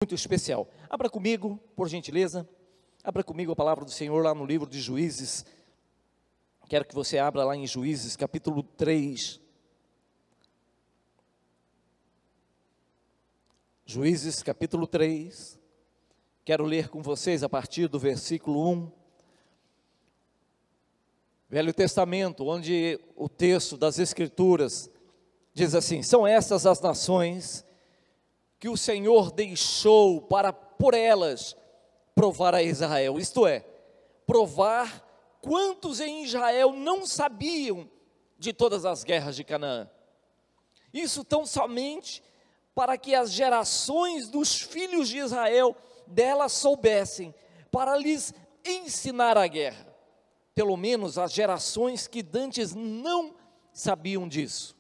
Muito especial. Abra comigo, por gentileza, abra comigo a palavra do Senhor lá no livro de Juízes. Quero que você abra lá em Juízes, capítulo 3. Juízes, capítulo 3. Quero ler com vocês a partir do versículo 1. Velho Testamento, onde o texto das Escrituras diz assim: são essas as nações que o Senhor deixou para por elas provar a Israel, isto é, provar quantos em Israel não sabiam de todas as guerras de Canaã. Isso tão somente para que as gerações dos filhos de Israel delas soubessem, para lhes ensinar a guerra, pelo menos as gerações que dantes não sabiam disso.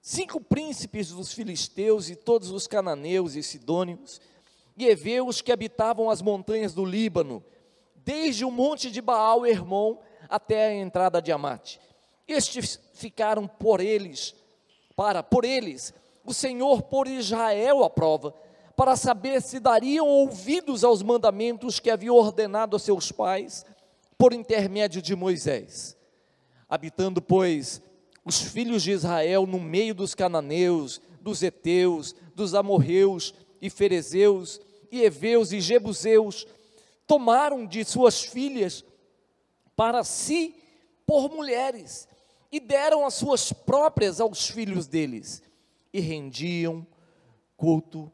5 príncipes dos filisteus e todos os cananeus e sidônios e heveus que habitavam as montanhas do Líbano, desde o monte de Baal Hermon até a entrada de Amate. Estes ficaram por eles, o Senhor por Israel à prova, para saber se dariam ouvidos aos mandamentos que havia ordenado a seus pais, por intermédio de Moisés. Habitando, pois, os filhos de Israel no meio dos cananeus, dos heteus, dos amorreus e ferezeus, e heveus e jebuseus, tomaram de suas filhas para si por mulheres, e deram as suas próprias aos filhos deles, e rendiam culto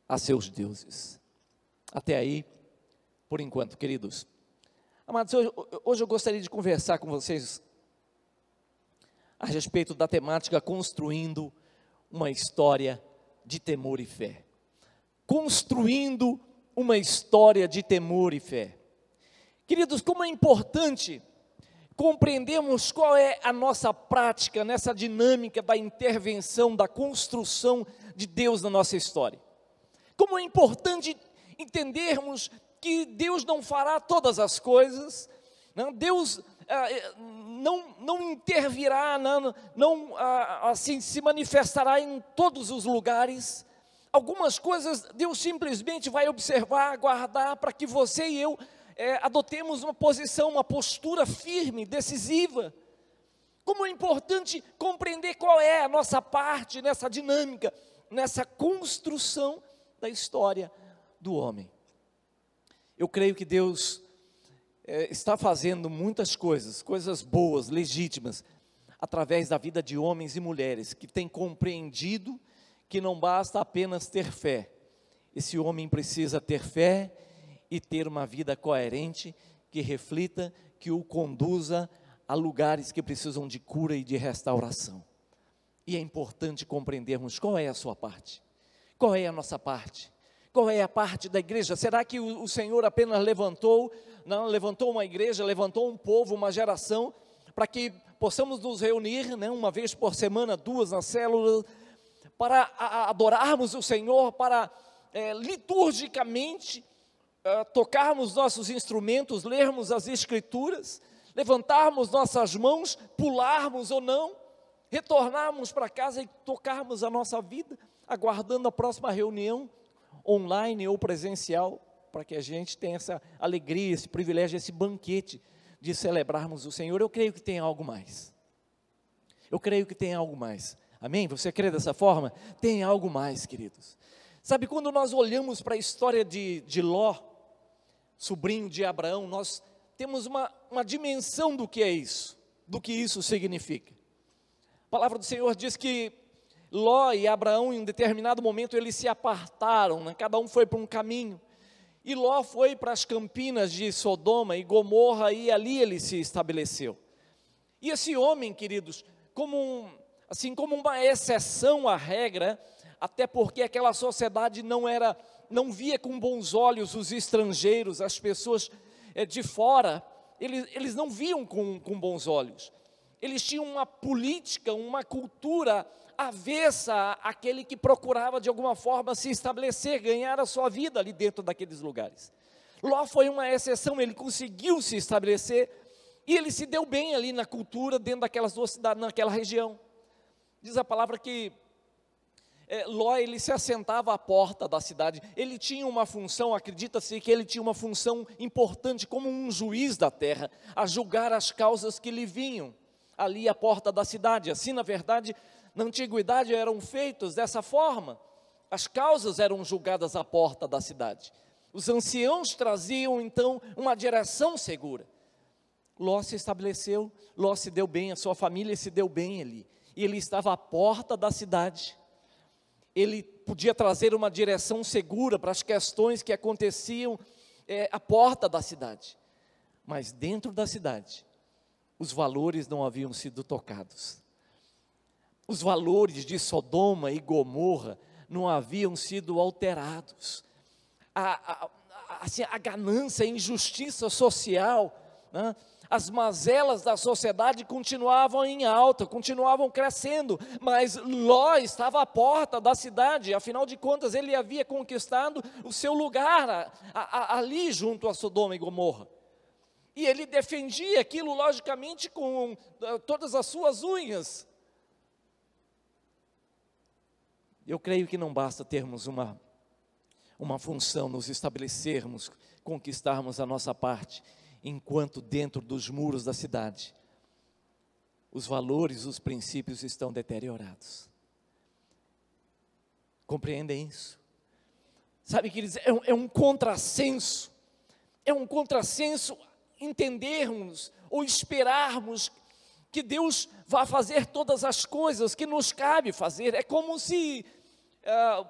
a seus deuses. Até aí, por enquanto, queridos. Amados, hoje eu gostaria de conversar com vocês a respeito da temática construindo uma história de temor e fé. Construindo uma história de temor e fé. Queridos, como é importante compreendermos qual é a nossa prática nessa dinâmica da intervenção, da construção de Deus na nossa história. Como é importante entendermos que Deus não fará todas as coisas, não, Deus não intervirá, assim, se manifestará em todos os lugares. Algumas coisas Deus simplesmente vai observar, aguardar, para que você e eu adotemos uma posição, uma postura firme, decisiva. Como é importante compreender qual é a nossa parte nessa dinâmica, nessa construção da história do homem. Eu creio que Deus está fazendo muitas coisas boas, legítimas, através da vida de homens e mulheres que têm compreendido que não basta apenas ter fé. Esse homem precisa ter fé e ter uma vida coerente, que reflita, que o conduza a lugares que precisam de cura e de restauração. E é importante compreendermos qual é a sua parte, qual é a nossa parte, qual é a parte da igreja. Será que o Senhor apenas levantou uma igreja, levantou um povo, uma geração, para que possamos nos reunir, uma vez por semana, 2 na célula, para adorarmos o Senhor, para liturgicamente tocarmos nossos instrumentos, lermos as Escrituras, levantarmos nossas mãos, pularmos ou não, retornarmos para casa e tocarmos a nossa vida, aguardando a próxima reunião, online ou presencial, para que a gente tenha essa alegria, esse privilégio, esse banquete de celebrarmos o Senhor. Eu creio que tem algo mais. Eu creio que tem algo mais. Amém? Você crê dessa forma? Tem algo mais, queridos. Sabe, quando nós olhamos para a história de Ló, sobrinho de Abraão, nós temos uma dimensão do que é isso, do que isso significa. A palavra do Senhor diz que Ló e Abraão, em um determinado momento, eles se apartaram, cada um foi para um caminho, e Ló foi para as campinas de Sodoma e Gomorra, e ali ele se estabeleceu. E esse homem, queridos, como uma exceção à regra, até porque aquela sociedade não via com bons olhos os estrangeiros, as pessoas de fora, eles não viam com bons olhos. Eles tinham uma política, uma cultura avessa àquele que procurava de alguma forma se estabelecer, ganhar a sua vida ali dentro daqueles lugares. Ló foi uma exceção, ele conseguiu se estabelecer e ele se deu bem ali na cultura, dentro daquelas 2 cidades, naquela região. Diz a palavra que Ló, ele se assentava à porta da cidade. Ele tinha uma função, acredita-se que ele tinha uma função importante como um juiz da terra, a julgar as causas que lhe vinham ali à porta da cidade. Assim, na verdade, na antiguidade eram feitos dessa forma. As causas eram julgadas à porta da cidade. Os anciãos traziam então uma direção segura. Ló se estabeleceu, Ló se deu bem, a sua família se deu bem ali. E ele estava à porta da cidade. Ele podia trazer uma direção segura para as questões que aconteciam à porta da cidade. Mas dentro da cidade, os valores não haviam sido tocados. Os valores de Sodoma e Gomorra não haviam sido alterados. A ganância, a injustiça social, né? As mazelas da sociedade continuavam em alta, continuavam crescendo, mas Ló estava à porta da cidade, afinal de contas ele havia conquistado o seu lugar ali junto a Sodoma e Gomorra, e ele defendia aquilo logicamente com todas as suas unhas. Eu creio que não basta termos uma função, nos estabelecermos, conquistarmos a nossa parte, enquanto dentro dos muros da cidade, os valores, os princípios estão deteriorados. Compreendem isso? Sabe, queridos, é um contrassenso entendermos ou esperarmos que Deus vá fazer todas as coisas que nos cabe fazer. É como se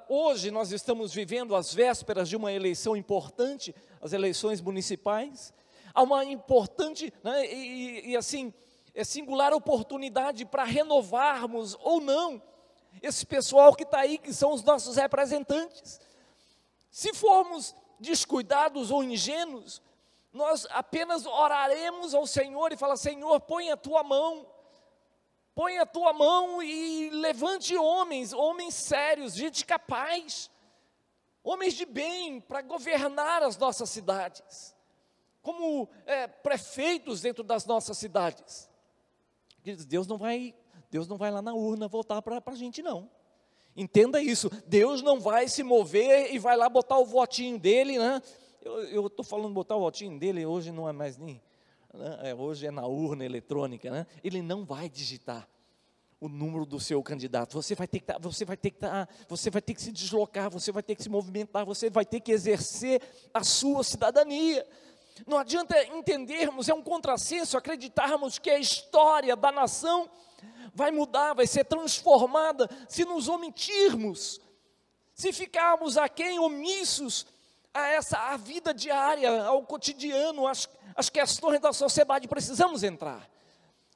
hoje nós estamos vivendo as vésperas de uma eleição importante, as eleições municipais. Há uma importante, né, e assim, singular oportunidade para renovarmos ou não esse pessoal que está aí, que são os nossos representantes. Se formos descuidados ou ingênuos, nós apenas oraremos ao Senhor e falar: Senhor, põe a tua mão e levante homens sérios, gente capaz, homens de bem, para governar as nossas cidades, como prefeitos dentro das nossas cidades. Deus não vai lá na urna votar para a gente, não. Entenda isso, Deus não vai se mover e vai lá botar o votinho dele, né? Eu estou falando botar o votinho dele, hoje não é mais nem, né? Hoje é na urna eletrônica, né? Ele não vai digitar o número do seu candidato. Você vai ter que se deslocar, você vai ter que se movimentar, você vai ter que exercer a sua cidadania. Não adianta entendermos, é um contrassenso acreditarmos que a história da nação vai mudar, vai ser transformada, se nos omitirmos, se ficarmos aquém, omissos à vida diária, ao cotidiano, às questões da sociedade. Precisamos entrar,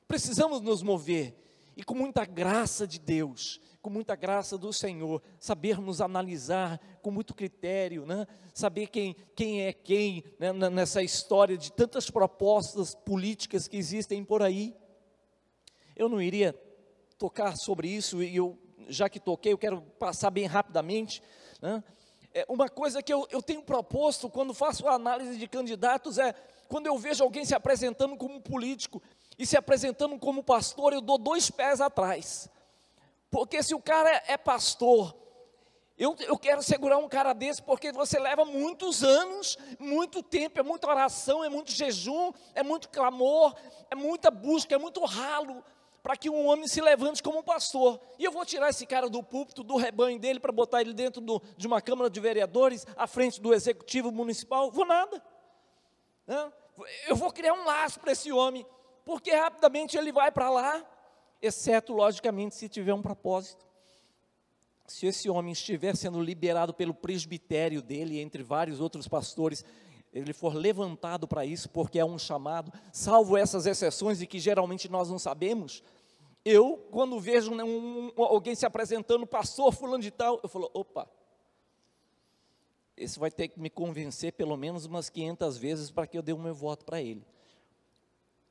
precisamos nos mover, e com muita graça de Deus, com muita graça do Senhor, sabermos analisar com muito critério, né? Saber quem é quem, né? Nessa história de tantas propostas políticas que existem por aí. Eu não iria tocar sobre isso, e já que toquei, eu quero passar bem rapidamente, né? Uma coisa que eu tenho proposto quando faço a análise de candidatos quando eu vejo alguém se apresentando como político e se apresentando como pastor, eu dou 2 pés atrás. Porque se o cara é pastor, eu quero segurar um cara desse, porque você leva muitos anos, muito tempo, é muita oração, é muito jejum, é muito clamor, é muita busca, é muito ralo, para que um homem se levante como um pastor. E eu vou tirar esse cara do púlpito, do rebanho dele, para botar ele dentro de uma Câmara de Vereadores, à frente do Executivo Municipal? Vou nada, né? Eu vou criar um laço para esse homem, porque rapidamente ele vai para lá, exceto, logicamente, se tiver um propósito. Se esse homem estiver sendo liberado pelo presbitério dele, entre vários outros pastores, ele for levantado para isso, porque é um chamado, salvo essas exceções de que geralmente nós não sabemos, eu, quando vejo alguém se apresentando, pastor fulano de tal, eu falo: opa, esse vai ter que me convencer pelo menos umas 500 vezes para que eu dê o meu voto para ele.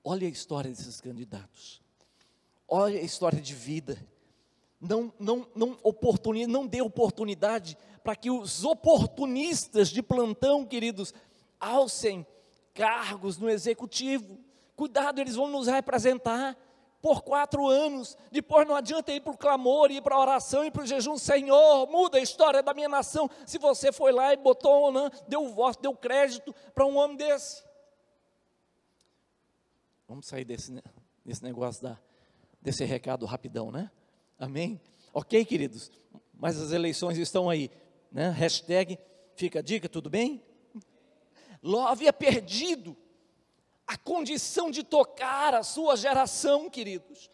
Olha a história desses candidatos, olha a história de vida. Não dê oportunidade para que os oportunistas de plantão, queridos, alcem cargos no executivo. Cuidado, eles vão nos representar. por 4 anos. Depois não adianta ir para o clamor, ir para a oração, ir para o jejum. Senhor, muda a história da minha nação. Se você foi lá e botou, né, deu voto, deu crédito para um homem desse. Vamos sair desse negócio, desse recado rapidão, né? Amém? Ok, queridos? Mas as eleições estão aí, né? Hashtag fica a dica, tudo bem? Ló havia perdido a condição de tocar a sua geração, queridos.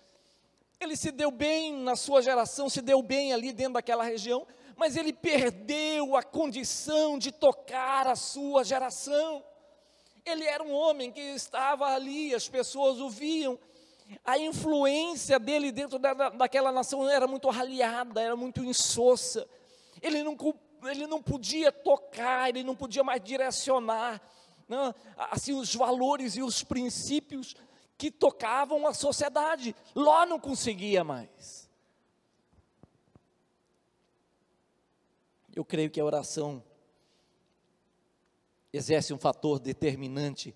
Ele se deu bem na sua geração, se deu bem ali dentro daquela região, mas ele perdeu a condição de tocar a sua geração. Ele era um homem que estava ali, as pessoas o viam, a influência dele dentro daquela nação era muito raliada, era muito insossa. Ele não podia tocar, ele não podia mais direcionar, não, assim, os valores e os princípios que tocavam a sociedade. Ló não conseguia mais. Eu creio que a oração exerce um fator determinante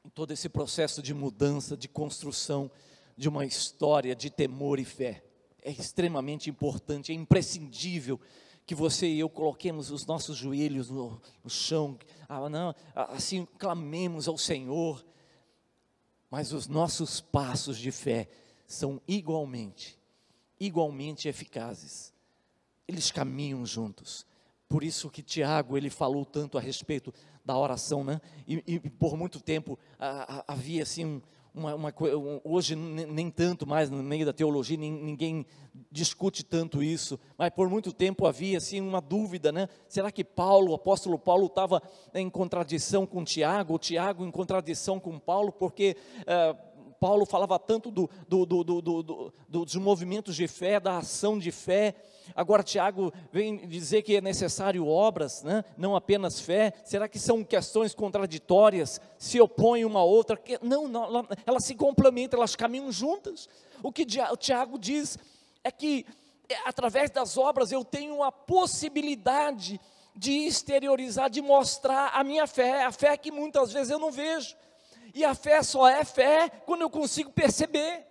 em todo esse processo de mudança, de construção de uma história de temor e fé. É extremamente importante, é imprescindível que você e eu coloquemos os nossos joelhos no chão, assim clamemos ao Senhor, mas os nossos passos de fé são igualmente eficazes, eles caminham juntos. Por isso que Tiago, ele falou tanto a respeito da oração, né? E por muito tempo havia assim hoje nem tanto mais no meio da teologia, ninguém discute tanto isso, mas por muito tempo havia assim uma dúvida, né? Será que o apóstolo Paulo estava em contradição com Tiago, ou Tiago em contradição com Paulo, porque Paulo falava tanto dos movimentos de fé, da ação de fé. Agora Tiago vem dizer que é necessário obras, né? Não apenas fé. Será que são questões contraditórias, se opõem uma à outra? Não, elas se complementam, elas caminham juntas. O que o Tiago diz é que através das obras eu tenho a possibilidade de exteriorizar, de mostrar a minha fé, a fé que muitas vezes eu não vejo. E a fé só é fé quando eu consigo perceber.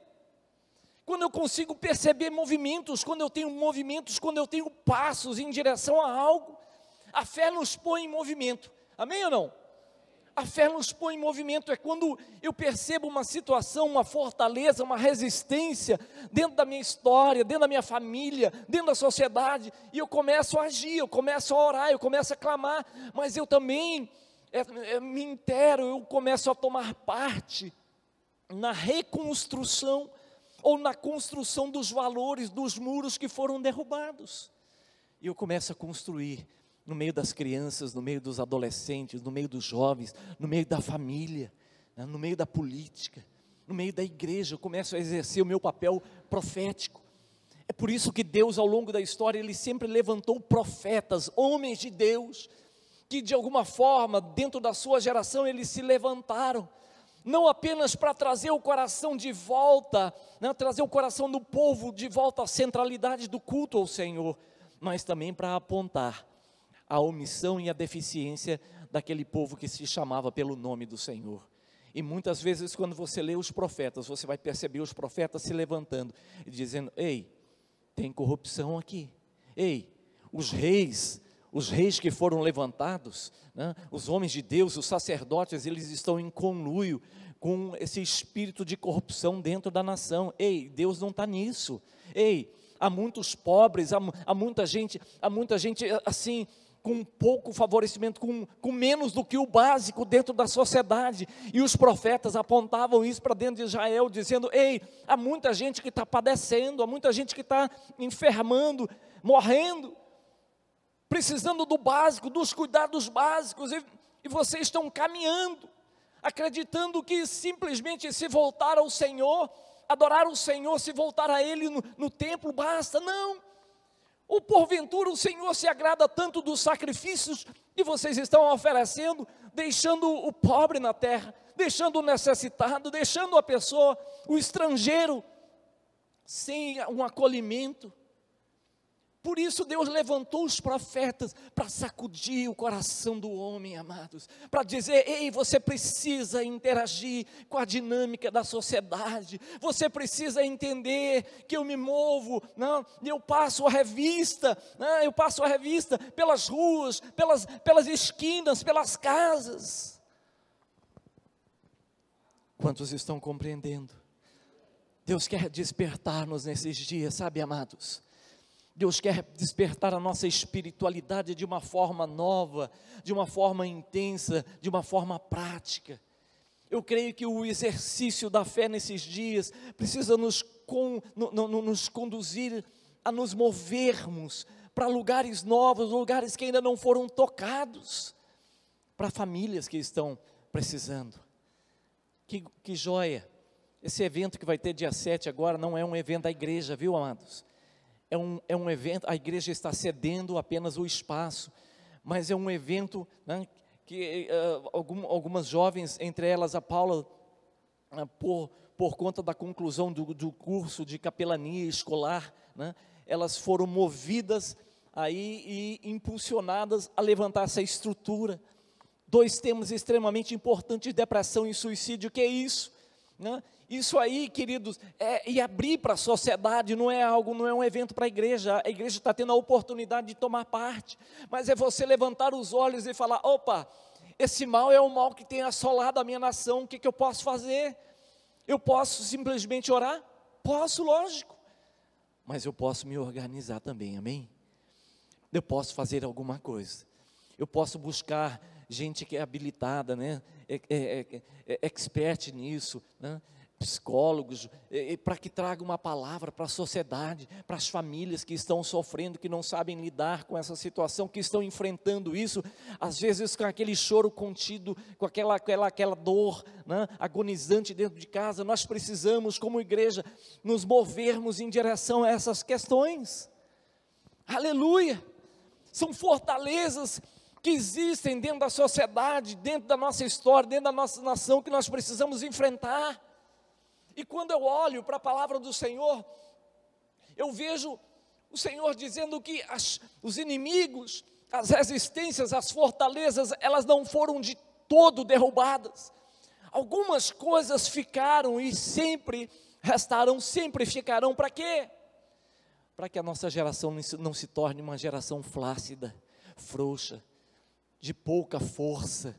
Quando eu consigo perceber movimentos, quando eu tenho passos em direção a algo. A fé nos põe em movimento, amém ou não? A fé nos põe em movimento, é quando eu percebo uma situação, uma fortaleza, uma resistência, dentro da minha história, dentro da minha família, dentro da sociedade, e eu começo a agir, eu começo a orar, eu começo a clamar, mas eu também me intero, eu começo a tomar parte na reconstrução, ou na construção dos valores, dos muros que foram derrubados, e eu começo a construir, no meio das crianças, no meio dos adolescentes, no meio dos jovens, no meio da família, né, no meio da política, no meio da igreja, eu começo a exercer o meu papel profético. É por isso que Deus, ao longo da história, Ele sempre levantou profetas, homens de Deus, que de alguma forma, dentro da sua geração, eles se levantaram, não apenas para trazer o coração de volta, né, trazer o coração do povo de volta à centralidade do culto ao Senhor, mas também para apontar a omissão e a deficiência daquele povo que se chamava pelo nome do Senhor. E muitas vezes quando você lê os profetas, você vai perceber os profetas se levantando e dizendo: ei, tem corrupção aqui. Ei, os reis que foram levantados, né, os homens de Deus, os sacerdotes, eles estão em conluio com esse espírito de corrupção dentro da nação. Ei, Deus não está nisso. Ei, há muitos pobres, há muita gente assim, com pouco favorecimento, com menos do que o básico dentro da sociedade, e os profetas apontavam isso para dentro de Israel, dizendo: ei, há muita gente que está padecendo, há muita gente que está enfermando, morrendo, precisando do básico, dos cuidados básicos, e vocês estão caminhando, acreditando que simplesmente se voltar ao Senhor, adorar o Senhor, se voltar a Ele no templo, basta. Não. Ou porventura o Senhor se agrada tanto dos sacrifícios que vocês estão oferecendo, deixando o pobre na terra, deixando o necessitado, deixando a pessoa, o estrangeiro, sem um acolhimento. Por isso Deus levantou os profetas para sacudir o coração do homem, amados, para dizer: ei, você precisa interagir com a dinâmica da sociedade, você precisa entender que eu me movo, não, eu passo a revista, não, eu passo a revista pelas ruas, pelas esquinas, pelas casas. Quantos estão compreendendo? Deus quer despertar-nos nesses dias, sabe, amados? Deus quer despertar a nossa espiritualidade de uma forma nova, de uma forma intensa, de uma forma prática. Eu creio que o exercício da fé nesses dias precisa nos conduzir a nos movermos para lugares novos, lugares que ainda não foram tocados, para famílias que estão precisando. Que joia! Esse evento que vai ter dia 7 agora não é um evento da igreja, viu, amados? É um evento, a igreja está cedendo apenas o espaço, mas é um evento, né, que algumas jovens, entre elas a Paula, por conta da conclusão do curso de capelania escolar, né, elas foram movidas aí e impulsionadas a levantar essa estrutura. 2 temas extremamente importantes: depressão e suicídio. Que é isso? Né? Isso aí, queridos, e abrir para a sociedade, não é um evento para a igreja está tendo a oportunidade de tomar parte, mas é você levantar os olhos e falar: opa, esse mal é um mal que tem assolado a minha nação, o que eu posso fazer? Eu posso simplesmente orar? Posso, lógico, mas eu posso me organizar também, amém? Eu posso fazer alguma coisa, eu posso buscar gente que é habilitada, né? Expert nisso, né? Psicólogos, para que traga uma palavra para a sociedade, para as famílias que estão sofrendo, que não sabem lidar com essa situação, que estão enfrentando isso, às vezes com aquele choro contido, com aquela dor, né, agonizante dentro de casa. Nós precisamos, como igreja, nos movermos em direção a essas questões. Aleluia! São fortalezas que existem dentro da sociedade, dentro da nossa história, dentro da nossa nação, que nós precisamos enfrentar. E quando eu olho para a palavra do Senhor, eu vejo o Senhor dizendo que os inimigos, as resistências, as fortalezas, elas não foram de todo derrubadas. Algumas coisas ficaram e sempre restarão, sempre ficarão. Para quê? Para que a nossa geração não se torne uma geração flácida, frouxa, de pouca força,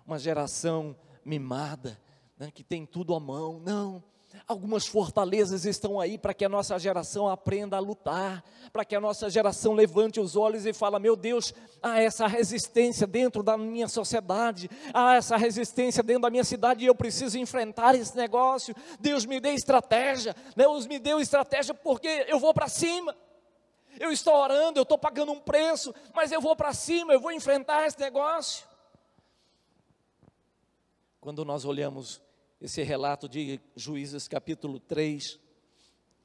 uma geração mimada, né, que tem tudo à mão. Não, algumas fortalezas estão aí para que a nossa geração aprenda a lutar, para que a nossa geração levante os olhos e fala: meu Deus, há essa resistência dentro da minha sociedade, há essa resistência dentro da minha cidade, e eu preciso enfrentar esse negócio. Deus me deu estratégia, Deus me deu estratégia, porque eu vou para cima. Eu estou orando, eu estou pagando um preço, mas eu vou para cima, eu vou enfrentar esse negócio. Quando nós olhamos esse relato de Juízes capítulo 3,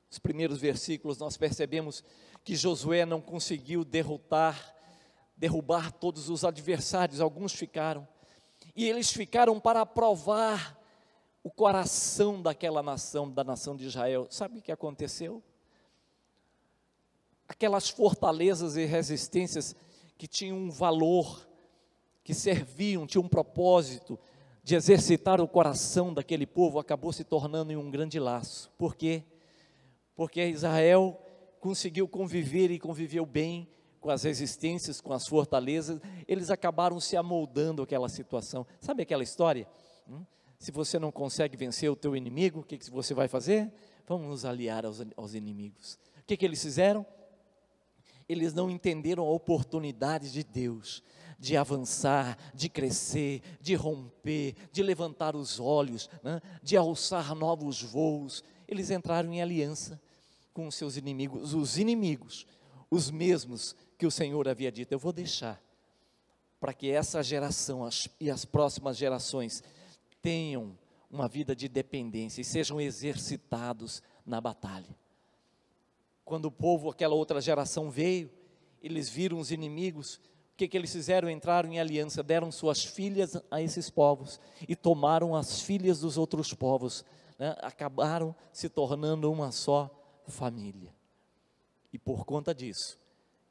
os primeiros versículos, nós percebemos que Josué não conseguiu derrubar todos os adversários. Alguns ficaram, e eles ficaram para provar o coração daquela nação, da nação de Israel. Sabe o que aconteceu? Aquelas fortalezas e resistências que tinham um valor, que serviam, tinham um propósito de exercitar o coração daquele povo, acabou se tornando em um grande laço. Por quê? Porque Israel conseguiu conviver e conviveu bem com as resistências, com as fortalezas. Eles acabaram se amoldando àquela situação. Sabe aquela história? Se você não consegue vencer o teu inimigo, o que você vai fazer? Vamos nos aliar aos inimigos. O que eles fizeram? Eles não entenderam a oportunidade de Deus, de avançar, de crescer, de romper, de levantar os olhos, né, de alçar novos voos. Eles entraram em aliança com os seus inimigos, os mesmos que o Senhor havia dito: eu vou deixar, para que essa geração e as próximas gerações tenham uma vida de dependência e sejam exercitados na batalha. Quando o povo, aquela outra geração veio, eles viram os inimigos, o que eles fizeram? Entraram em aliança, deram suas filhas a esses povos e tomaram as filhas dos outros povos, né? Acabaram se tornando uma só família. E por conta disso,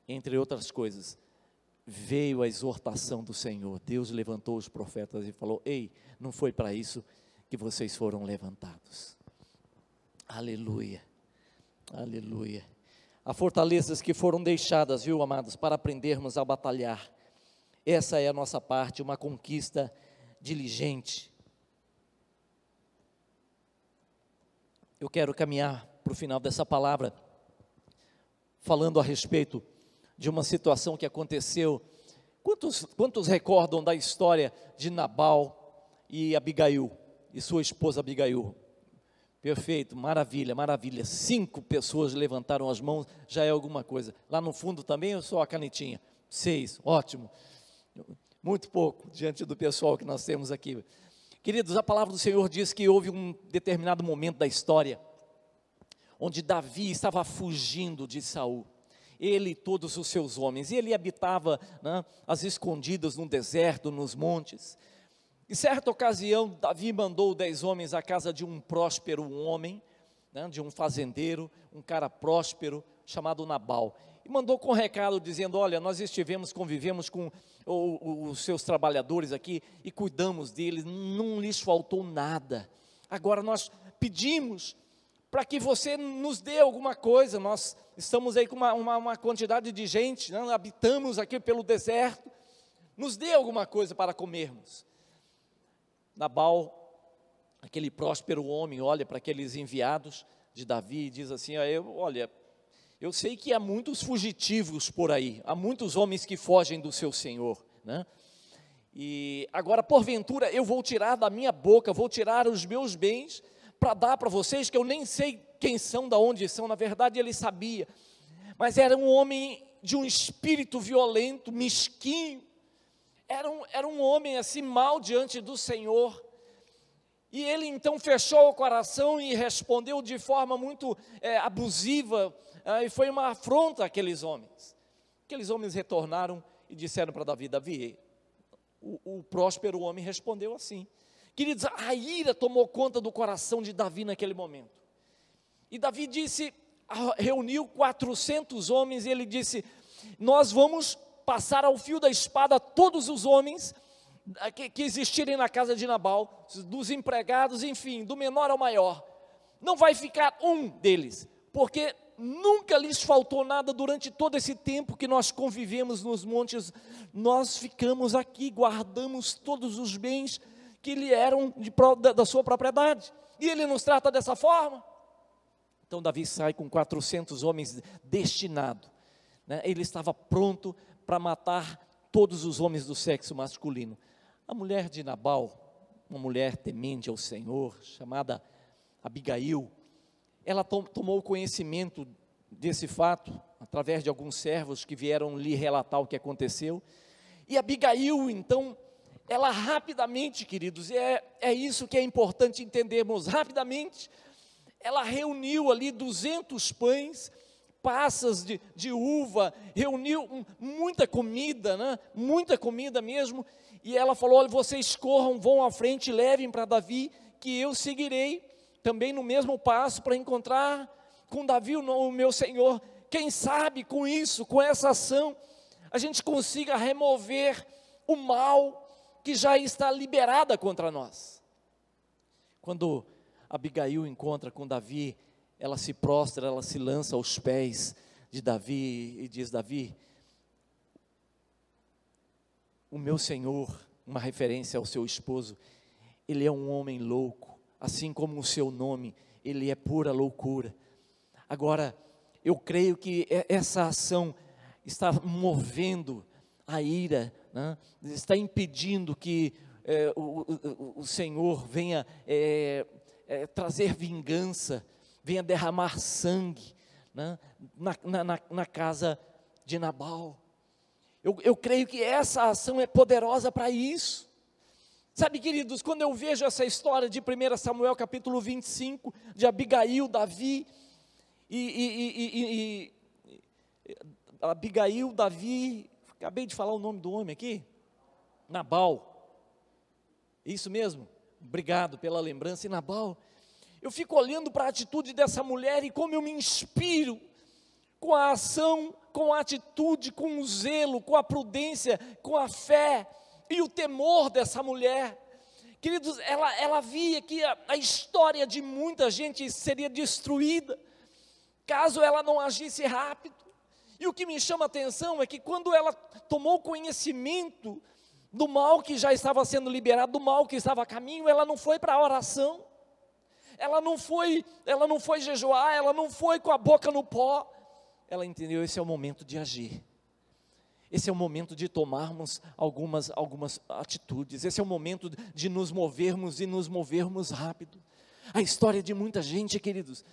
Entre outras coisas, veio a exortação do Senhor. Deus levantou os profetas e falou: ei, não foi para isso que vocês foram levantados. Aleluia, aleluia. Há fortalezas que foram deixadas, viu, amados, para aprendermos a batalhar. Essa é a nossa parte, uma conquista diligente. Eu quero caminhar para o final dessa palavra, falando a respeito de uma situação que aconteceu. Quantos recordam da história de Nabal e Abigail, e sua esposa Abigail? Perfeito, maravilha, maravilha. 5 pessoas levantaram as mãos, já é alguma coisa. Lá no fundo também ou só a canetinha? 6, ótimo. Muito pouco, diante do pessoal que nós temos aqui. Queridos, a palavra do Senhor diz que houve um determinado momento da história, onde Davi estava fugindo de Saul, ele e todos os seus homens, e ele habitava, né, às escondidas no deserto, nos montes. Em certa ocasião, Davi mandou 10 homens à casa de um próspero homem, né, de um fazendeiro, um cara próspero, chamado Nabal, e mandou com recado dizendo: olha, nós convivemos com os seus trabalhadores aqui, e cuidamos deles, não lhes faltou nada, agora nós pedimos para que você nos dê alguma coisa, nós estamos aí com uma quantidade de gente, né, habitamos aqui pelo deserto, nos dê alguma coisa para comermos. Nabal, aquele próspero homem, olha para aqueles enviados de Davi e diz assim: olha, eu sei que há muitos fugitivos por aí, há muitos homens que fogem do seu senhor, né? E agora, porventura, eu vou tirar da minha boca, vou tirar os meus bens para dar para vocês, que eu nem sei quem são, de onde são. Na verdade ele sabia, mas era um homem de um espírito violento, mesquinho, era um homem assim mau diante do Senhor, e ele então fechou o coração e respondeu de forma muito abusiva, e foi uma afronta àqueles homens. Aqueles homens retornaram e disseram para Davi: Davi, o próspero homem respondeu assim. Queridos, a ira tomou conta do coração de Davi naquele momento, e Davi reuniu 400 homens, e ele disse: nós vamos passar ao fio da espada todos os homens que existirem na casa de Nabal, dos empregados, enfim, do menor ao maior, não vai ficar um deles, porque nunca lhes faltou nada durante todo esse tempo que nós convivemos nos montes, nós ficamos aqui, guardamos todos os bens que lhe eram da sua propriedade, e ele nos trata dessa forma. Então Davi sai com 400 homens destinado, né? Ele estava pronto para matar todos os homens do sexo masculino. A mulher de Nabal, uma mulher temente ao Senhor, chamada Abigail, ela tomou conhecimento desse fato, através de alguns servos que vieram lhe relatar o que aconteceu, e Abigail, então, ela rapidamente, queridos, é isso que é importante entendermos, rapidamente, ela reuniu ali 200 pães, passas de uva, reuniu muita comida, né? Muita comida mesmo, e ela falou: olha, vocês corram, vão à frente, levem para Davi, que eu seguirei também no mesmo passo para encontrar com Davi, o meu Senhor. Quem sabe com isso, com essa ação, a gente consiga remover o mal que já está liberada contra nós. Quando Abigail encontra com Davi, ela se prostra, ela se lança aos pés de Davi e diz: Davi, o meu Senhor, uma referência ao seu esposo, ele é um homem louco, assim como o seu nome, ele é pura loucura. Agora, eu creio que essa ação está movendo a ira, né? Está impedindo que o Senhor venha trazer vingança, venha derramar sangue, né? na casa de Nabal. Eu creio que essa ação é poderosa para isso. Sabe, queridos, quando eu vejo essa história de 1 Samuel capítulo 25, de Abigail, Davi, Abigail, Davi, acabei de falar o nome do homem aqui, Nabal, isso mesmo, obrigado pela lembrança, e Nabal, eu fico olhando para a atitude dessa mulher e como eu me inspiro com a ação, com a atitude, com o zelo, com a prudência, com a fé e o temor dessa mulher. Queridos, ela via que a história de muita gente seria destruída, caso ela não agisse rápido. E o que me chama a atenção é que quando ela tomou conhecimento do mal que já estava sendo liberado, do mal que estava a caminho, ela não foi para a oração, ela não foi jejuar, ela não foi com a boca no pó, ela entendeu, esse é o momento de agir, esse é o momento de tomarmos algumas atitudes, esse é o momento de nos movermos e nos movermos rápido. A história de muita gente, queridos,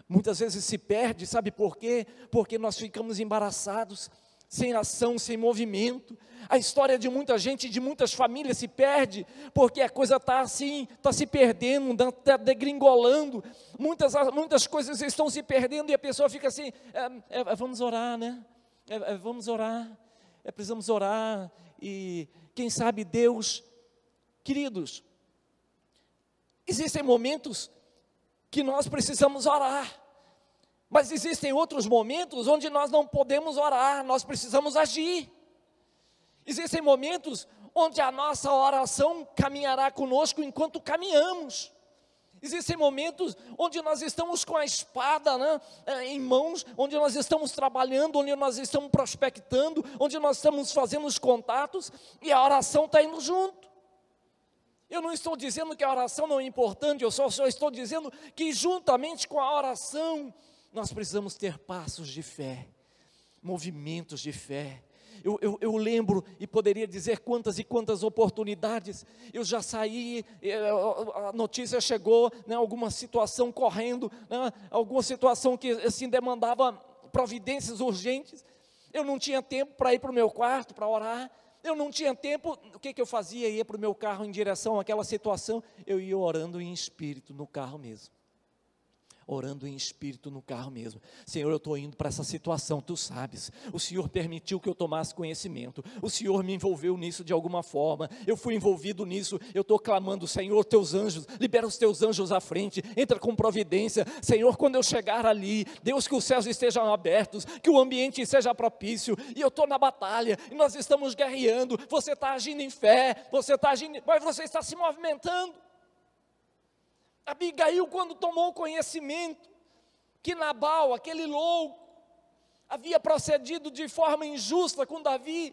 muitas vezes se perde, sabe por quê? Porque nós ficamos embaraçados, sem ação, sem movimento. A história de muita gente, de muitas famílias se perde, porque a coisa está assim, está se perdendo, está degringolando, muitas coisas estão se perdendo, e a pessoa fica assim, vamos orar, né? Vamos orar, precisamos orar, e quem sabe Deus, queridos, existem momentos que nós precisamos orar, mas existem outros momentos onde nós não podemos orar, nós precisamos agir. Existem momentos onde a nossa oração caminhará conosco enquanto caminhamos. Existem momentos onde nós estamos com a espada, né, em mãos, onde nós estamos trabalhando, onde nós estamos prospectando, onde nós estamos fazendo os contatos, e a oração está indo junto. Eu não estou dizendo que a oração não é importante, eu só estou dizendo que juntamente com a oração, nós precisamos ter passos de fé, movimentos de fé. Eu lembro e poderia dizer quantas e quantas oportunidades eu já saí, a notícia chegou, né, alguma situação correndo, né, alguma situação que assim demandava providências urgentes, eu não tinha tempo para ir para o meu quarto, para orar, eu não tinha tempo, o que eu fazia? Ia para o meu carro em direção àquela situação, eu ia orando em espírito no carro mesmo. Orando em espírito no carro mesmo. Senhor, eu estou indo para essa situação, tu sabes, o Senhor permitiu que eu tomasse conhecimento, o Senhor me envolveu nisso de alguma forma, eu fui envolvido nisso, eu estou clamando, Senhor, teus anjos, libera os teus anjos à frente, entra com providência, Senhor, quando eu chegar ali, Deus, que os céus estejam abertos, que o ambiente seja propício, e eu estou na batalha, e nós estamos guerreando, você está agindo em fé, você está agindo, mas você está se movimentando. Abigail, quando tomou conhecimento que Nabal, aquele louco, havia procedido de forma injusta com Davi,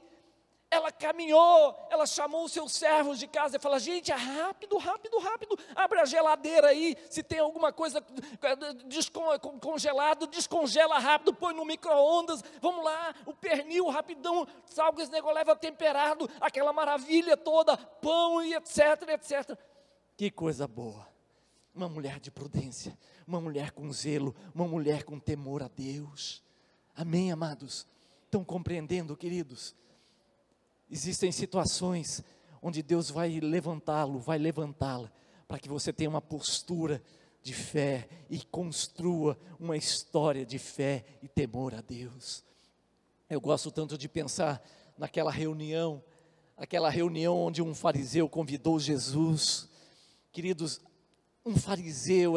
ela caminhou, ela chamou os seus servos de casa e falou, gente, rápido, abre a geladeira aí, se tem alguma coisa congelado, descongela rápido, põe no micro-ondas, vamos lá, o pernil rapidão, salga esse negócio, leva temperado, aquela maravilha toda, pão e etc. Que coisa boa. Uma mulher de prudência, uma mulher com zelo, uma mulher com temor a Deus. Amém, amados? Estão compreendendo, queridos? Existem situações onde Deus vai levantá-lo, vai levantá-la, para que você tenha uma postura de fé e construa uma história de fé e temor a Deus. Eu gosto tanto de pensar naquela reunião onde um fariseu convidou Jesus. Queridos, um fariseu,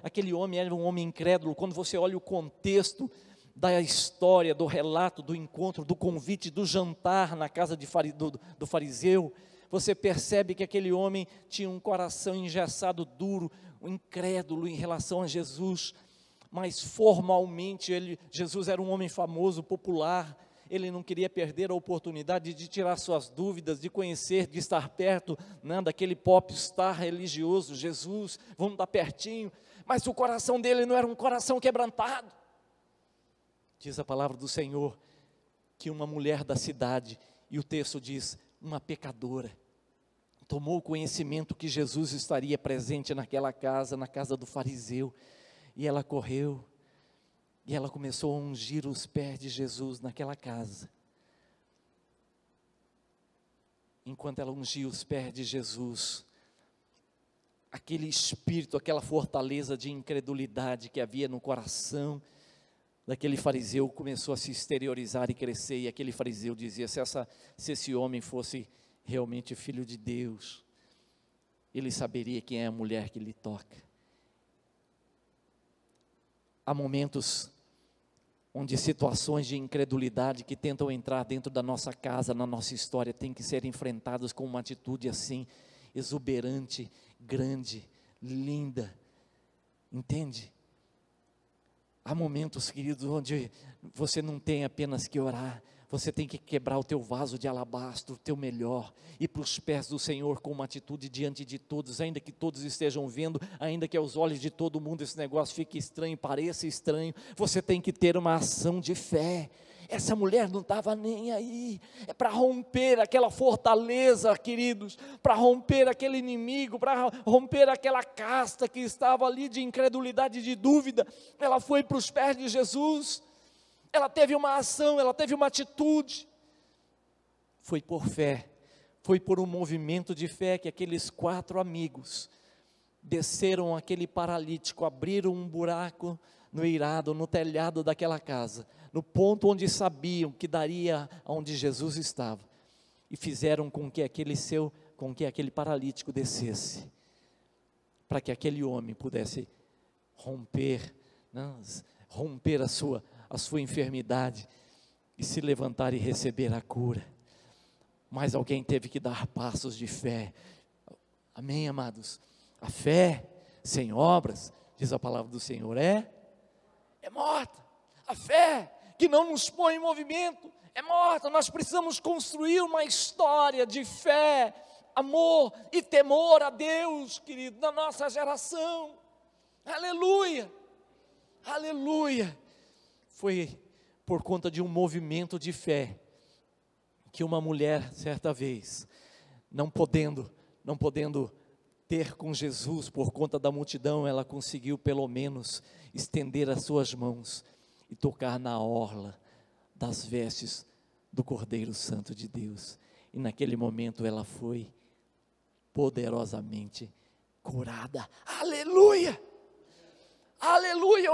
aquele homem era um homem incrédulo. Quando você olha o contexto da história, do relato, do encontro, do convite, do jantar na casa do fariseu, você percebe que aquele homem tinha um coração engessado, duro, incrédulo em relação a Jesus, mas formalmente Jesus era um homem famoso, popular. Ele não queria perder a oportunidade de tirar suas dúvidas, de conhecer, de estar perto, né, daquele popstar religioso, Jesus, vamos dar pertinho, mas o coração dele não era um coração quebrantado. Diz a palavra do Senhor, que uma mulher da cidade, e o texto diz, uma pecadora, tomou conhecimento que Jesus estaria presente naquela casa, na casa do fariseu, e ela correu, e ela começou a ungir os pés de Jesus naquela casa. Enquanto ela ungia os pés de Jesus, aquele espírito, aquela fortaleza de incredulidade que havia no coração daquele fariseu começou a se exteriorizar e crescer. E aquele fariseu dizia, se esse homem fosse realmente filho de Deus, ele saberia quem é a mulher que lhe toca. Há momentos onde situações de incredulidade que tentam entrar dentro da nossa casa, na nossa história, têm que ser enfrentadas com uma atitude assim, exuberante, grande, linda, entende? Há momentos, queridos, onde você não tem apenas que orar, você tem que quebrar o teu vaso de alabastro, o teu melhor, ir para os pés do Senhor com uma atitude diante de todos, ainda que todos estejam vendo, ainda que aos olhos de todo mundo esse negócio fique estranho, pareça estranho, você tem que ter uma ação de fé. Essa mulher não estava nem aí, é para romper aquela fortaleza, queridos, para romper aquele inimigo, para romper aquela casta que estava ali de incredulidade, de dúvida. Ela foi para os pés de Jesus, ela teve uma ação, ela teve uma atitude, foi por fé, foi por um movimento de fé que aqueles 4 amigos desceram aquele paralítico, abriram um buraco no eirado, no telhado daquela casa, no ponto onde sabiam que daria onde Jesus estava, e fizeram com que aquele paralítico descesse, para que aquele homem pudesse romper a sua enfermidade, e se levantar e receber a cura. Mas alguém teve que dar passos de fé, amém, amados? A fé sem obras, diz a palavra do Senhor, é morta. A fé que não nos põe em movimento é morta. Nós precisamos construir uma história de fé, amor e temor a Deus, querido, na nossa geração. Aleluia, aleluia. Foi por conta de um movimento de fé que uma mulher, certa vez, não podendo ter com Jesus por conta da multidão, ela conseguiu pelo menos estender as suas mãos e tocar na orla das vestes do Cordeiro Santo de Deus, e naquele momento ela foi poderosamente curada. Aleluia, aleluia.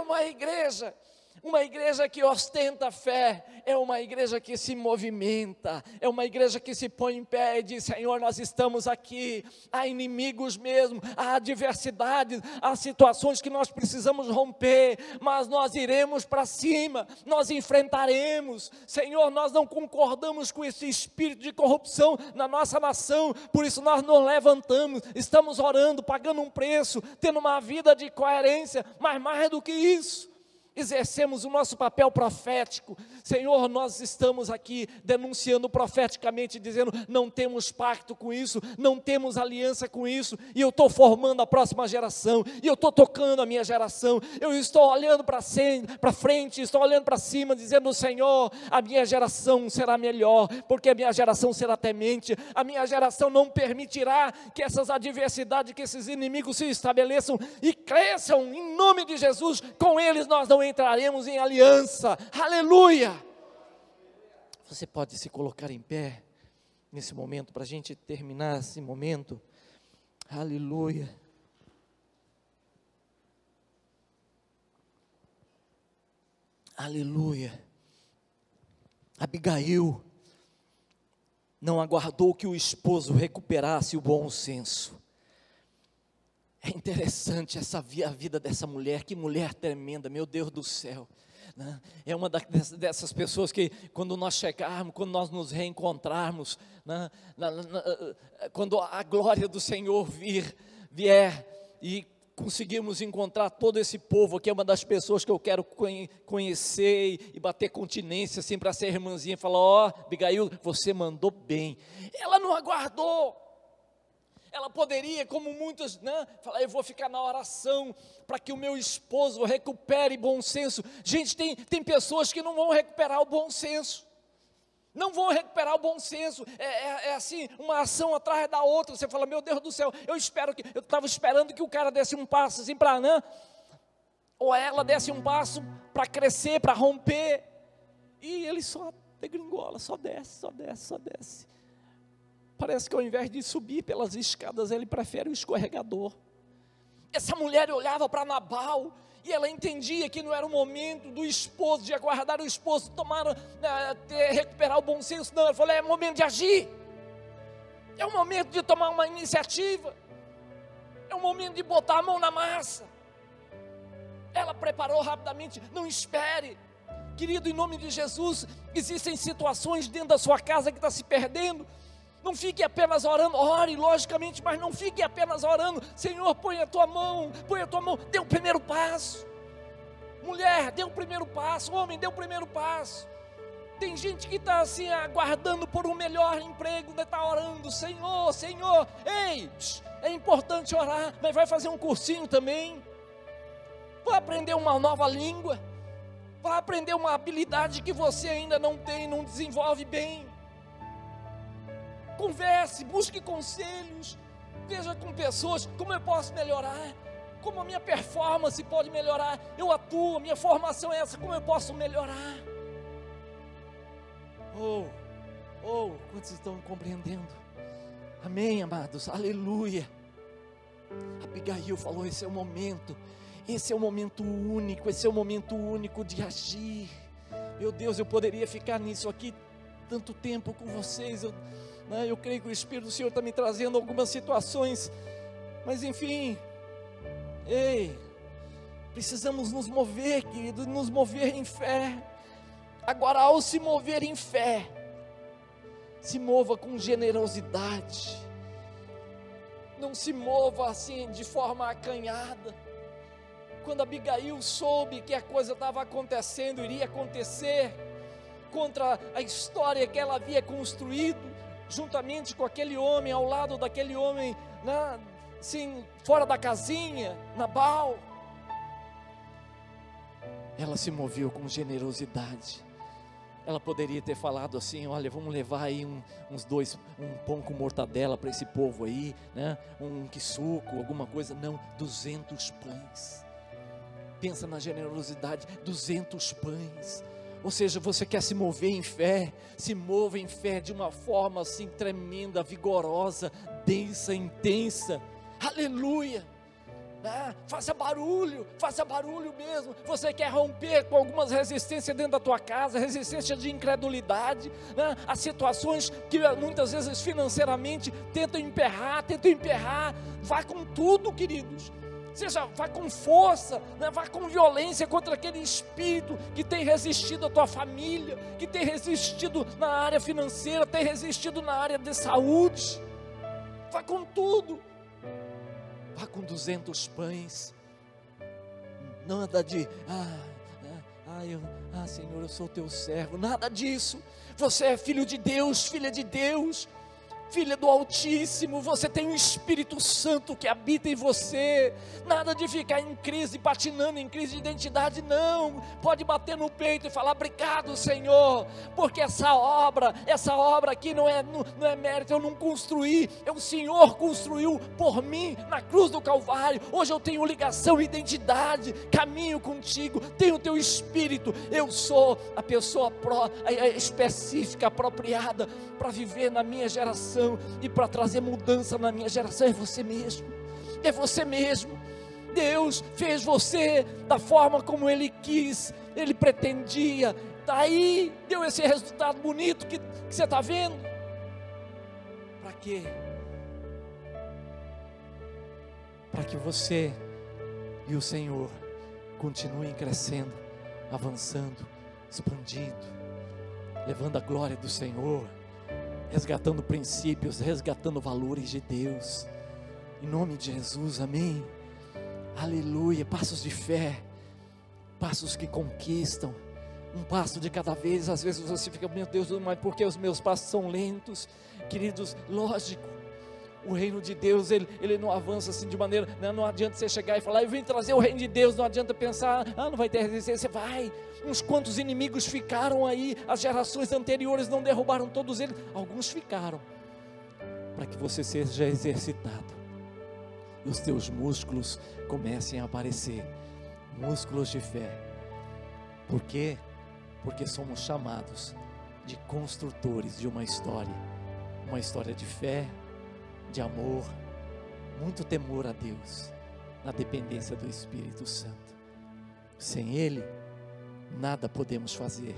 Uma igreja que ostenta fé, é uma igreja que se movimenta, é uma igreja que se põe em pé e diz: Senhor, nós estamos aqui. Há inimigos mesmo, há adversidades, há situações que nós precisamos romper, mas nós iremos para cima, nós enfrentaremos. Senhor, nós não concordamos com esse espírito de corrupção na nossa nação, por isso nós nos levantamos, estamos orando, pagando um preço, tendo uma vida de coerência, mas mais do que isso, exercemos o nosso papel profético. Senhor, nós estamos aqui denunciando profeticamente, dizendo: não temos pacto com isso, não temos aliança com isso, e eu estou formando a próxima geração, e eu estou tocando a minha geração, eu estou olhando para frente, estou olhando para cima, dizendo: Senhor, a minha geração será melhor, porque a minha geração será temente, a minha geração não permitirá que essas adversidades, que esses inimigos se estabeleçam e cresçam, em nome de Jesus. Com eles nós não entraremos em aliança. Aleluia. Você pode se colocar em pé nesse momento, para a gente terminar esse momento. Aleluia. Aleluia. Abigail não aguardou que o esposo recuperasse o bom senso. É interessante a vida dessa mulher, que mulher tremenda, meu Deus do céu, né? É uma dessas pessoas que quando nós chegarmos, quando nós nos reencontrarmos, né? Quando a glória do Senhor vier e conseguirmos encontrar todo esse povo aqui, é uma das pessoas que eu quero conhecer e bater continência assim para ser irmãzinha e falar: ó, Abigail, você mandou bem. Ela não aguardou. Ela poderia, como muitos, falar: eu vou ficar na oração para que o meu esposo recupere bom senso. Gente, tem pessoas que não vão recuperar o bom senso. Não vão recuperar o bom senso. É assim, uma ação atrás da outra. Você fala: meu Deus do céu, eu estava esperando que o cara desse um passo assim para, ou ela desse um passo para crescer, para romper. E ele só degringola, só desce. Parece que ao invés de subir pelas escadas, ele prefere o escorregador. Essa mulher olhava para Nabal e ela entendia que não era o momento do esposo, de aguardar o esposo recuperar o bom senso. Não, ela falou: é momento de agir, é o momento de tomar uma iniciativa, é o momento de botar a mão na massa. Ela preparou rapidamente: não espere, Querido, em nome de Jesus, existem situações dentro da sua casa que está se perdendo. Não fique apenas orando, ore logicamente, mas não fique apenas orando. Senhor, põe a tua mão, dê o primeiro passo. Mulher, dê o primeiro passo. Homem, dê o primeiro passo. Tem gente que está assim, aguardando por um melhor emprego, está orando, Senhor, Senhor. Ei, é importante orar, mas vai fazer um cursinho também. Vai aprender uma nova língua. Vai aprender uma habilidade que você ainda não tem, não desenvolve bem. Converse, busque conselhos, veja com pessoas como eu posso melhorar, como a minha performance pode melhorar. Eu atuo, minha formação é essa, como eu posso melhorar? Quantos estão compreendendo? Amém, amados, aleluia. Abigail falou, esse é o momento único, esse é o momento único de agir. Meu Deus, eu poderia ficar nisso aqui tanto tempo com vocês, eu creio que o Espírito do Senhor está me trazendo algumas situações, mas enfim, precisamos nos mover, querido, nos mover em fé. Agora, ao se mover em fé, se mova com generosidade, não se mova assim de forma acanhada. Quando Abigail soube que a coisa estava acontecendo, iria acontecer, contra a história que ela havia construído, juntamente com aquele homem, ao lado daquele homem, assim, fora da casinha, Nabal, ela se moveu com generosidade. Ela poderia ter falado assim, olha, vamos levar aí um pão com mortadela para esse povo aí, um quisuco, alguma coisa. Não, 200 pães. Pensa na generosidade, 200 pães. Ou seja, você quer se mover em fé, se mova em fé de uma forma assim tremenda, vigorosa, densa, intensa. Aleluia! Faça barulho mesmo. Você quer romper com algumas resistências dentro da tua casa, resistência de incredulidade, as situações que muitas vezes financeiramente tentam emperrar, vá com tudo, queridos. Vá com força, vá com violência contra aquele espírito que tem resistido à tua família, que tem resistido na área financeira, tem resistido na área de saúde. Vá com tudo. Vá com 200 pães. Nada de Senhor, eu sou teu servo. Nada disso. Você é filho de Deus, filha de Deus, filha do Altíssimo. Você tem um Espírito Santo que habita em você. Nada de ficar em crise, patinando em crise de identidade. Não, pode bater no peito e falar, obrigado, Senhor, porque essa obra aqui não é mérito, eu não construí, o Senhor construiu por mim na cruz do Calvário. Hoje eu tenho ligação e identidade, caminho contigo, tenho o teu Espírito. Eu sou a pessoa específica, apropriada para viver na minha geração e para trazer mudança na minha geração. É você mesmo. Deus fez você da forma como Ele quis, Ele pretendia. Daí deu esse resultado bonito que você está vendo. Para quê? Para que você e o Senhor continuem crescendo, avançando, expandindo, levando a glória do Senhor, resgatando princípios, resgatando valores de Deus, em nome de Jesus, amém, aleluia. Passos de fé, passos que conquistam, um passo de cada vez. Às vezes você fica, meu Deus, mas por que os meus passos são lentos? Queridos, lógico, o reino de Deus, ele não avança assim de maneira, não adianta você chegar e falar, eu vim trazer o reino de Deus, não adianta pensar, não vai ter resistência. Vai, uns quantos inimigos ficaram aí, as gerações anteriores não derrubaram todos eles, alguns ficaram, para que você seja exercitado, e os teus músculos comecem a aparecer, músculos de fé. Por quê? Porque somos chamados de construtores de uma história de fé, de amor, muito temor a Deus, na dependência do Espírito Santo. Sem Ele, nada podemos fazer,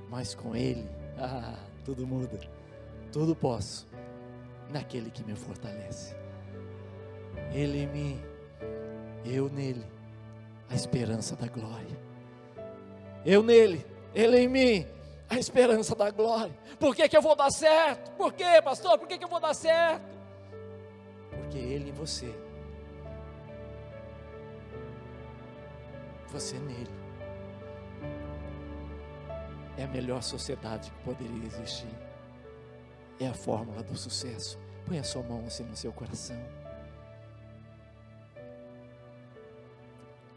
mas com Ele, tudo muda, tudo posso, naquele que me fortalece. Eu nele, a esperança da glória, eu nele, Ele em mim, a esperança da glória. Por que eu vou dar certo? Por que, pastor? Por que eu vou dar certo? Porque Ele em você, você nele. É a melhor sociedade que poderia existir. É a fórmula do sucesso. Põe a sua mão assim no seu coração.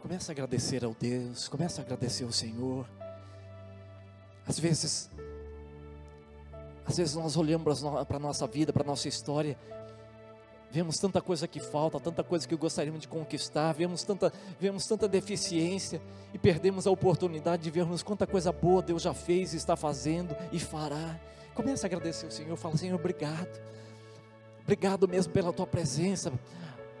Começa a agradecer ao Deus, começa a agradecer ao Senhor. Às vezes nós olhamos para a nossa vida, para a nossa história, vemos tanta coisa que falta, tanta coisa que gostaríamos de conquistar, vemos tanta deficiência e perdemos a oportunidade de vermos quanta coisa boa Deus já fez, está fazendo e fará. Começa a agradecer ao Senhor, fala: Senhor, obrigado mesmo pela tua presença,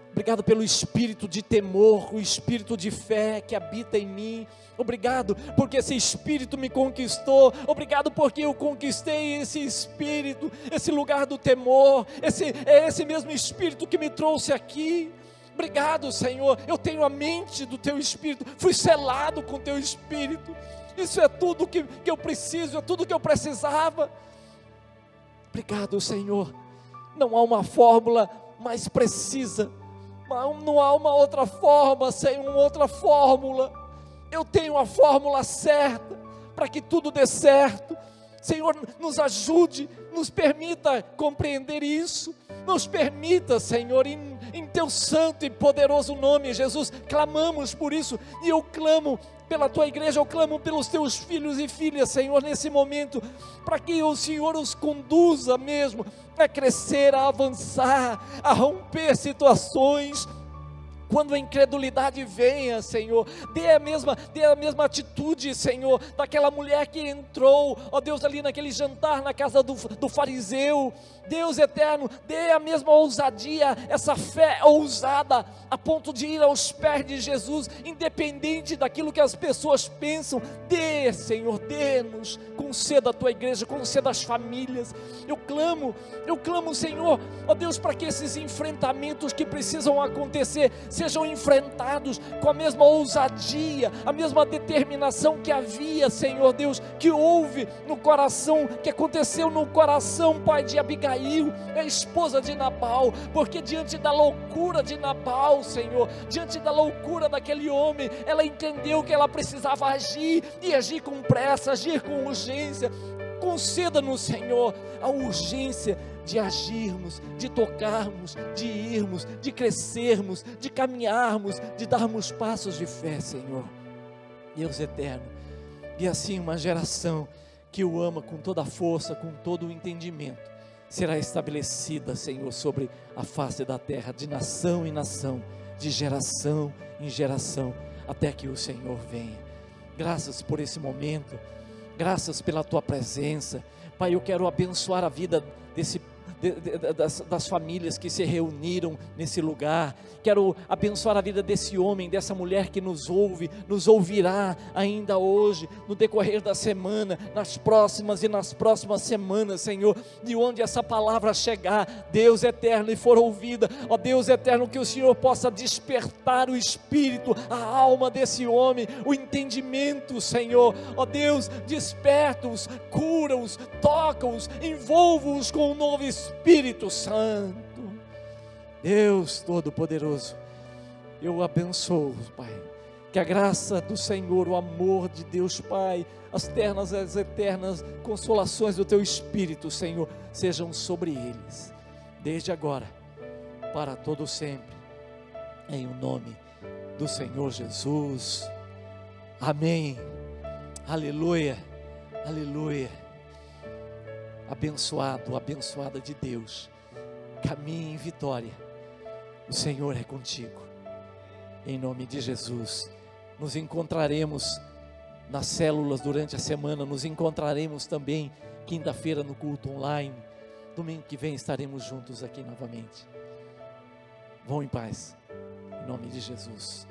obrigado pelo espírito de temor, o espírito de fé que habita em mim. Obrigado porque esse espírito me conquistou. Obrigado porque eu conquistei esse espírito, esse lugar do temor. É esse mesmo espírito que me trouxe aqui. Obrigado, Senhor. Eu tenho a mente do teu espírito, fui selado com teu espírito. Isso é tudo que eu preciso, é tudo que eu precisava. Obrigado, Senhor. Não há uma fórmula mais precisa, não há uma outra forma, sem uma outra fórmula. Eu tenho a fórmula certa para que tudo dê certo. Senhor, nos ajude, nos permita compreender isso. Nos permita, Senhor, em teu santo e poderoso nome, Jesus, clamamos por isso. E eu clamo pela tua igreja, eu clamo pelos teus filhos e filhas, Senhor, nesse momento, para que o Senhor os conduza mesmo a crescer, a avançar, a romper situações. Quando a incredulidade venha, Senhor, dê a mesma atitude, Senhor, daquela mulher que entrou, ó Deus, ali naquele jantar na casa do fariseu. Deus eterno, dê a mesma ousadia, essa fé ousada, a ponto de ir aos pés de Jesus, independente daquilo que as pessoas pensam. Dê, Senhor, dê-nos, conceda a tua igreja, conceda as famílias. Eu clamo, Senhor, ó Deus, para que esses enfrentamentos que precisam acontecer, sejam enfrentados com a mesma ousadia, a mesma determinação que havia, Senhor Deus, que houve no coração, que aconteceu no coração, Pai, de Abigail, a esposa de Nabal, porque diante da loucura de Nabal, Senhor, diante da loucura daquele homem, ela entendeu que ela precisava agir, e agir com pressa, agir com urgência. Conceda-nos, Senhor, a urgência de agirmos, de tocarmos, de irmos, de crescermos, de caminharmos, de darmos passos de fé, Senhor, Deus eterno. E assim uma geração que o ama com toda a força, com todo o entendimento, será estabelecida, Senhor, sobre a face da terra, de nação em nação, de geração em geração, até que o Senhor venha. Graças por esse momento, graças pela tua presença, Pai. Eu quero abençoar a vida das famílias que se reuniram nesse lugar. Quero abençoar a vida desse homem, dessa mulher que nos ouve, nos ouvirá ainda hoje, no decorrer da semana, nas próximas semanas, Senhor, de onde essa palavra chegar, Deus eterno, e for ouvida, ó Deus eterno, que o Senhor possa despertar o espírito, a alma desse homem, o entendimento, Senhor, ó Deus, desperta-os, cura-os, toca-os, envolva-os com um novo Espírito Santo. Deus Todo-Poderoso, eu abençoo, Pai, que a graça do Senhor, o amor de Deus Pai, as eternas consolações do Teu Espírito, Senhor, sejam sobre eles, desde agora, para todo sempre, em o nome do Senhor Jesus, amém, aleluia, aleluia. Abençoado, abençoada de Deus, caminhe em vitória, o Senhor é contigo, em nome de Jesus. Nos encontraremos nas células durante a semana, nos encontraremos também quinta-feira no culto online, domingo que vem estaremos juntos aqui novamente. Vão em paz, em nome de Jesus.